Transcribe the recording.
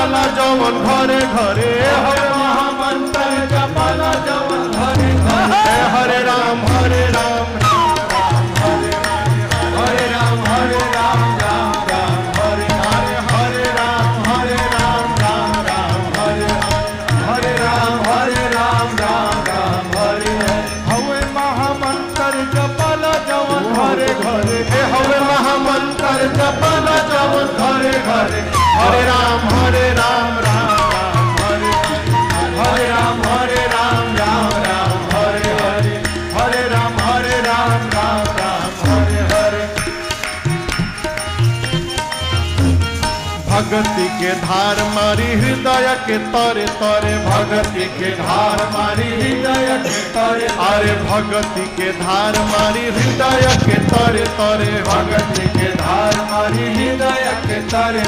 जपाला जवन घरे घरे हवे महामंत्र जपाला जवन घरे घरे हरे राम हरे राम हरे राम हरे राम राम राम हरे हरे हरे राम राम राम हरे हरे राम राम राम हरे हवे महामंत्र जपाला जवन घरे घरे हवे महामंत्र जपाला जवन घरे घरे हरे राम राम राम हरे राम राम राम हरे हरे राम राम राम हरे हरे भगति के धार मारी हृदय के तरे तरे भगति के धार मारी हृदय के तरे अरे भगति के धार मारी हृदय के तरे तरे भगति के धार मारी हृदय के तरे